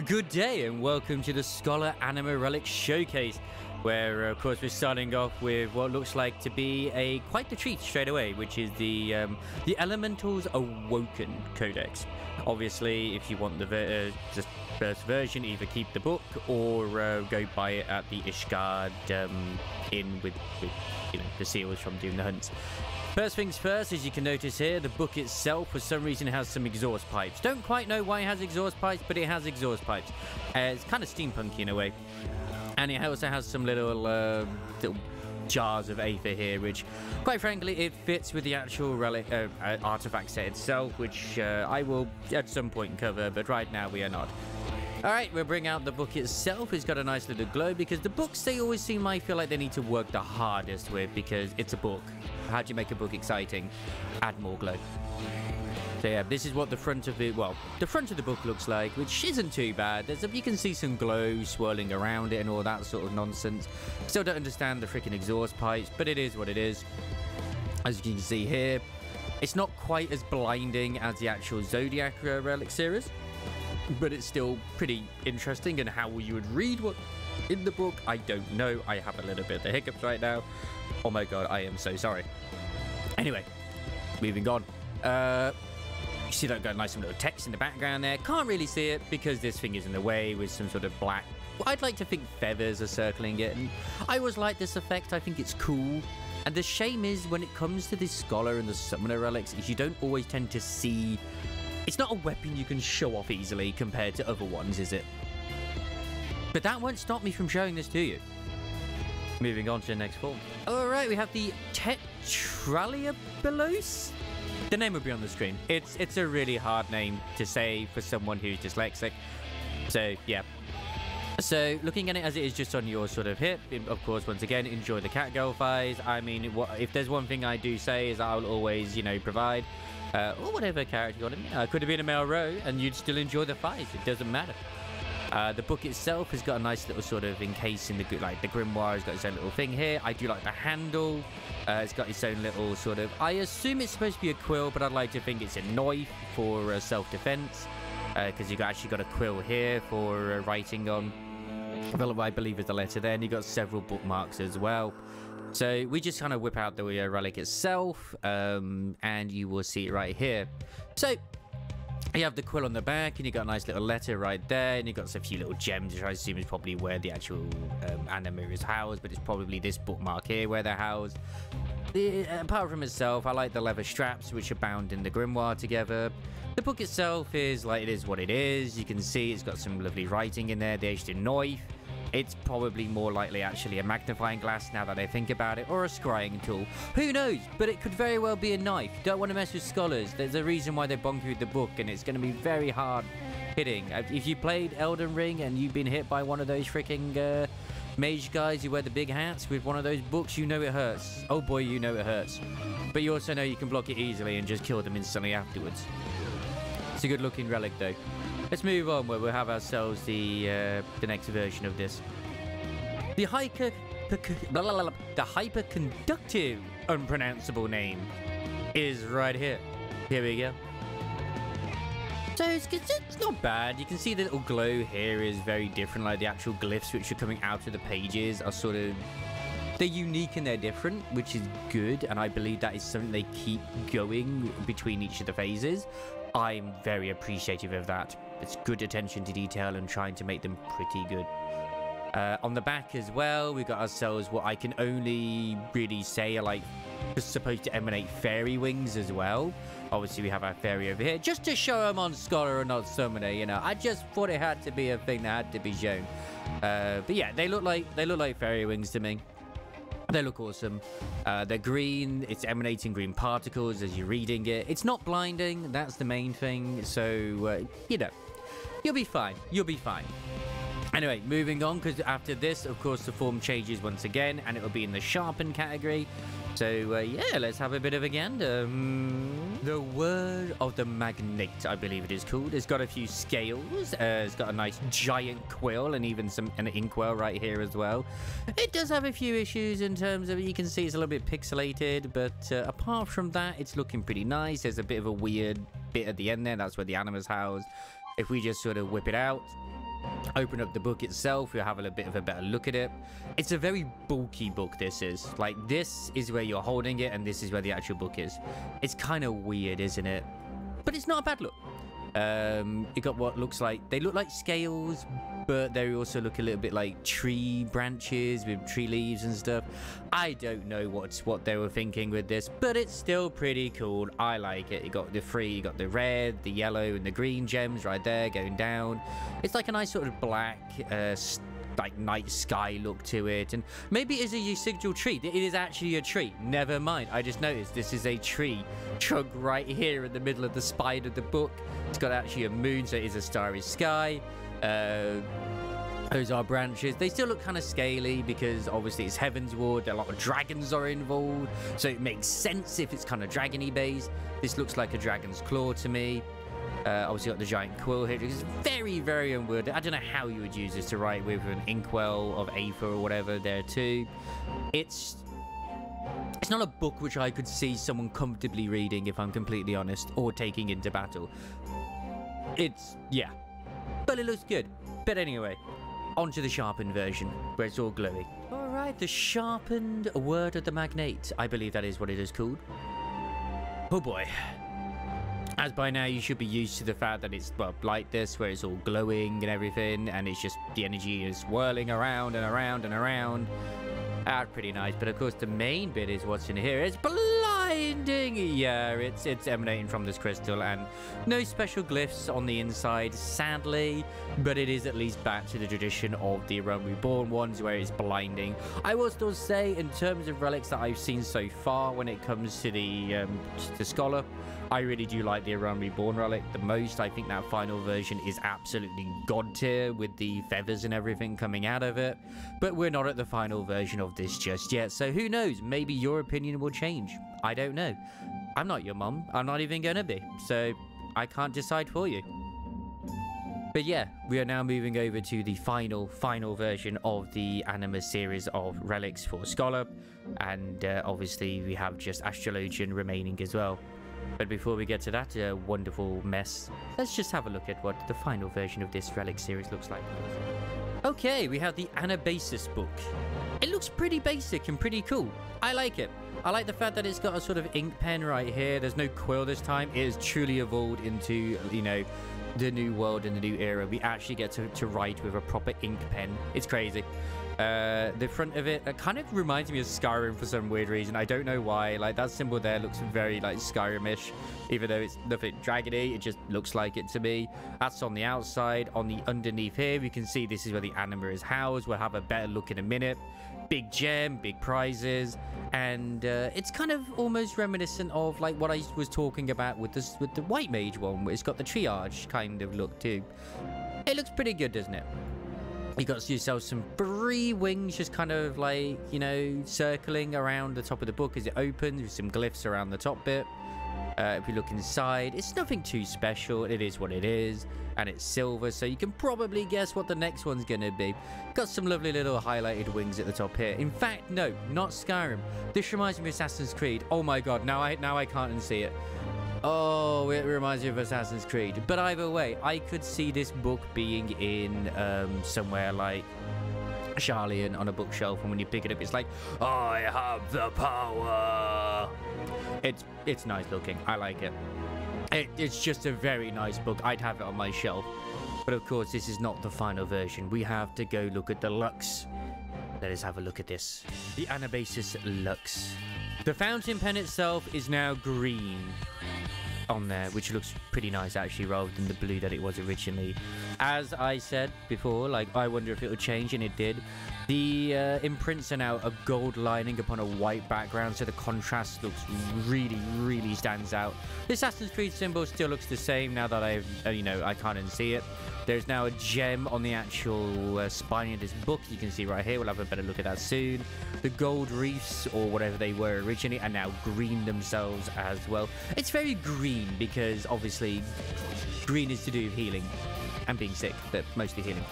Good day and welcome to the Scholar Anima Relic Showcase, where of course we're starting off with what looks like to be quite the treat straight away, which is the Elemental's Awoken Codex. Obviously, if you want the first version, either keep the book or go buy it at the Ishgard inn with the seals from doing the hunts. First things first, as you can notice here, the book itself, for some reason, has some exhaust pipes. Don't quite know why it has exhaust pipes, but it has exhaust pipes. It's kind of steampunky in a way. And it also has some little jars of aether here, which, quite frankly, it fits with the actual relic artifact set itself, which I will at some point cover, but right now we are not. Alright, we'll bring out the book itself. It's got a nice little glow, because the books, they always seem, I feel like they need to work the hardest with, because it's a book. How do you make a book exciting? Add more glow. So yeah, this is what the front of the front of the book looks like, which isn't too bad. You can see some glow swirling around it and all that sort of nonsense. Still don't understand the freaking exhaust pipes, but it is what it is. As you can see here, it's not quite as blinding as the actual Zodiac Relic series, but it's still pretty interesting. And how you would read what in the book, I don't know. I have a little bit of the hiccups right now. Oh my god, I am so sorry. Anyway, moving on. You see that got nice little text in the background there. Can't really see it because this thing is in the way with some sort of black. Well, I'd like to think feathers are circling it, and I always like this effect. I think it's cool. And the shame is, when it comes to the Scholar and the Summoner relics, is you don't always tend to see. It's not a weapon you can show off easily compared to other ones, is it? But that won't stop me from showing this to you. Moving on to the next form. Alright, we have the Tetraliabelos. The name will be on the screen. It's a really hard name to say for someone who's dyslexic. So, yeah. So, looking at it as it is just on your sort of hip, of course, once again, enjoy the catgirl thighs. I mean, if there's one thing I do say is I'll always, provide, or whatever character you want to be. Could have been a male row, and you'd still enjoy the thighs. It doesn't matter. The book itself has got a nice little sort of encase in the grimoire has got its own little thing here. I do like the handle. It's got its own little sort of, I assume it's supposed to be a quill, but I'd like to think it's a knife for self-defense, because you've actually got a quill here for writing on. I believe is the letter there, and you've got several bookmarks as well. So we just kind of whip out the relic itself, and you will see it right here. So you have the quill on the back, and you got a nice little letter right there, and you got a few little gems, which I assume is probably where the actual Anima is housed, but it's probably this bookmark here where they're housed. Apart from itself, I like the leather straps, which are bound in the grimoire together. The book itself is like, it is what it is. You can see it's got some lovely writing in there. There's the knife. It's probably more likely actually a magnifying glass now that I think about it, or a scrying tool. Who knows? But it could very well be a knife. Don't want to mess with scholars. There's a reason why they bonk you with the book, and it's going to be very hard hitting. If you played Elden Ring and you've been hit by one of those freaking mage guys who wear the big hats with one of those books, you know it hurts. Oh boy, you know it hurts. But you also know you can block it easily and just kill them instantly afterwards. It's a good looking relic though. Let's move on, where we'll have ourselves the next version of this. The hyperconductive unpronounceable name is right here. Here we go. So it's not bad. You can see the little glow here is very different. Like the actual glyphs which are coming out of the pages are sort of, they're unique and they're different, which is good. And I believe that is something they keep going between each of the phases. I'm very appreciative of that. It's good attention to detail and trying to make them pretty good. On the back as well, we've got ourselves what I can only really say are like supposed to emanate fairy wings as well. Obviously, we have our fairy over here just to show them on Scholar and not Summoner. I just thought it had to be a thing that had to be shown. But yeah, they look like fairy wings to me. They look awesome. They're green. It's emanating green particles as you're reading it. It's not blinding. That's the main thing. So, you'll be fine. You'll be fine. Anyway, moving on, because after this, of course, the form changes once again, and it will be in the sharpen category. So, yeah, let's have a bit of a gander. The Word of the Magnate, I believe it is called. It's got a few scales. It's got a nice giant quill and even an inkwell right here as well. It does have a few issues in terms of, you can see it's a little bit pixelated, but apart from that, it's looking pretty nice. There's a bit of a weird bit at the end there. That's where the Anima's housed. If we just sort of whip it out, open up the book itself, we'll have a bit of a better look at it. It's a very bulky book, this is. Like, this is where you're holding it, and this is where the actual book is. It's kind of weird, isn't it? But it's not a bad look. You got what looks like, they look like scales, but they also look a little bit like tree branches with tree leaves and stuff. I don't know what they were thinking with this, but it's still pretty cool. I like it. You got the red, the yellow, and the green gems right there going down. It's like a nice sort of black, like night sky look to it, and maybe it is a residual tree. It is actually a tree. Never mind. I just noticed this is a tree trunk right here in the middle of the spine of the book. It's got actually a moon, so it is a starry sky. Those are branches. They still look kind of scaly because obviously it's Heavensward. A lot of dragons are involved, so it makes sense if it's kind of dragony based. This looks like a dragon's claw to me. Obviously got the giant quill here. It's very, very unwood. I don't know how you would use this to write with an inkwell of Aether or whatever there too. It's not a book which I could see someone comfortably reading, if I'm completely honest, or taking into battle. Yeah, but it looks good. But anyway, onto the sharpened version, where it's all glowy. All right, the sharpened Word of the Magnate. I believe that is what it is called. Oh boy. As by now, you should be used to the fact that it's, well, like this, where it's all glowing and everything, and it's just, the energy is whirling around and around and around. That's pretty nice, but of course the main bit is what's in here. It's blinding! Yeah, it's emanating from this crystal, and no special glyphs on the inside, sadly, but it is at least back to the tradition of the Realm Reborn ones, where it's blinding. I will still say, in terms of relics that I've seen so far when it comes to the Scholar, I really do like the Realm Reborn relic the most. I think that final version is absolutely god tier with the feathers and everything coming out of it. But we're not at the final version of this just yet, so who knows? Maybe your opinion will change. I don't know. I'm not your mum. I'm not even gonna be. So I can't decide for you. But yeah, we are now moving over to the final version of the Anima series of relics for Scholar. And obviously we have just Astrologian remaining as well. But before we get to that wonderful mess, let's just have a look at what the final version of this relic series looks like. Okay, we have the Anabasis book. It looks pretty basic and pretty cool. I like it. I like the fact that it's got a sort of ink pen right here. There's no quill this time. It has truly evolved into, you know, the new world and the new era. We actually get to write with a proper ink pen. It's crazy. The front of it kind of reminds me of Skyrim for some weird reason. I don't know why. Like, that symbol there looks very like Skyrim-ish, even though it's nothing dragony. It just looks like it to me. That's on the outside. On the underneath here, we can see this is where the Anima is housed. We'll have a better look in a minute. Big gem, big prizes, and it's kind of almost reminiscent of like what I was talking about with the White Mage one, where it's got the triage kind of look too. It looks pretty good, doesn't it? You got yourself some 3 wings just kind of like, you know, circling around the top of the book as it opens with some glyphs around the top bit. If you look inside, it's nothing too special. It is what it is, and it's silver, so you can probably guess what the next one's gonna be. Got some lovely little highlighted wings at the top here. In fact, no, not Skyrim. This reminds me of Assassin's Creed. Oh my god, now I can't unsee it. Oh, it reminds me of Assassin's Creed. But either way, I could see this book being in somewhere like Charlian on a bookshelf, and when you pick it up, it's like, I have the power. It's nice looking. I like it. It's just a very nice book. I'd have it on my shelf. But of course, this is not the final version. We have to go look at the Lux. Let us have a look at this. The Anabasis Lux. The fountain pen itself is now green on there, which looks pretty nice actually, rather than the blue that it was originally. As I said before, like, I wonder if it would change, and it did. The imprints are now a gold lining upon a white background, so the contrast looks really stands out. The Assassin's Creed symbol still looks the same now that I've, you know, I can't unsee it. There's now a gem on the actual spine of this book. You can see right here. We'll have a better look at that soon. The gold reefs, or whatever they were originally, are now green themselves as well. It's very green because obviously green is to do with healing and being sick, but mostly healing.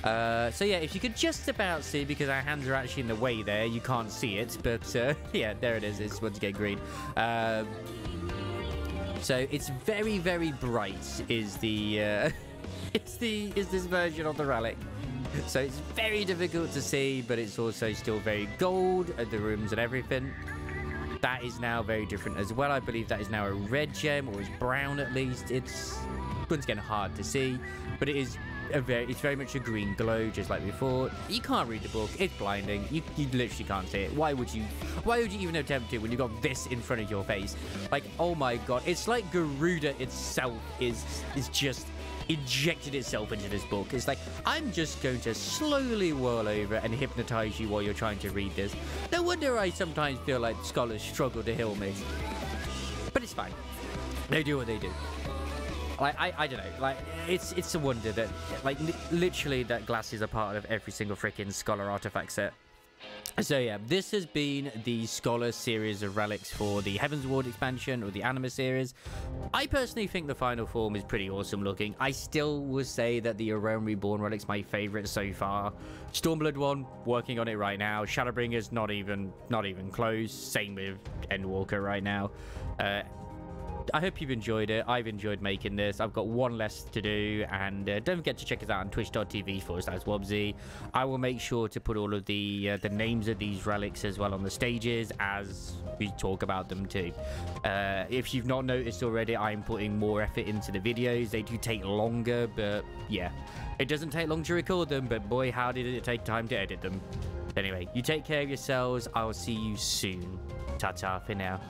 So yeah, if you could just about see, because our hands are actually in the way there, you can't see it, but yeah, there it is. It's once again green. So it's very bright is the is this version of the Relic. So it's very difficult to see, but it's also still very gold at the rooms and everything. That is now very different as well. I believe that is now a red gem, or is brown at least. It's once again hard to see, but it is it's very much a green glow, just like before. You can't read the book; it's blinding. You literally can't see it. Why would you even attempt it when you got this in front of your face? Like, oh my god, it's like Garuda itself is just injected itself into this book. It's like, I'm just going to slowly whirl over and hypnotize you while you're trying to read this. No wonder I sometimes feel like scholars struggle to heal me, but it's fine. They do what they do. Like, I don't know, like, it's a wonder that, like, literally that glass is a part of every single freaking Scholar artifact set. So yeah, this has been the Scholar series of relics for the Heavensward expansion, or the Anima series. I personally think the final form is pretty awesome looking. I still would say that the Realm Reborn relic's my favorite so far. Stormblood one, working on it right now. Shadowbringer's not even close. Same with Endwalker right now. I hope you've enjoyed it. I've enjoyed making this. I've got one less to do, and don't forget to check us out on twitch.tv/Wobsy. I will make sure to put all of the names of these relics as well on the stages as we talk about them too. If you've not noticed already, I'm putting more effort into the videos. They do take longer, but yeah, it doesn't take long to record them, but boy, how did it take time to edit them. Anyway, you take care of yourselves. I will see you soon. Ta-ta for now.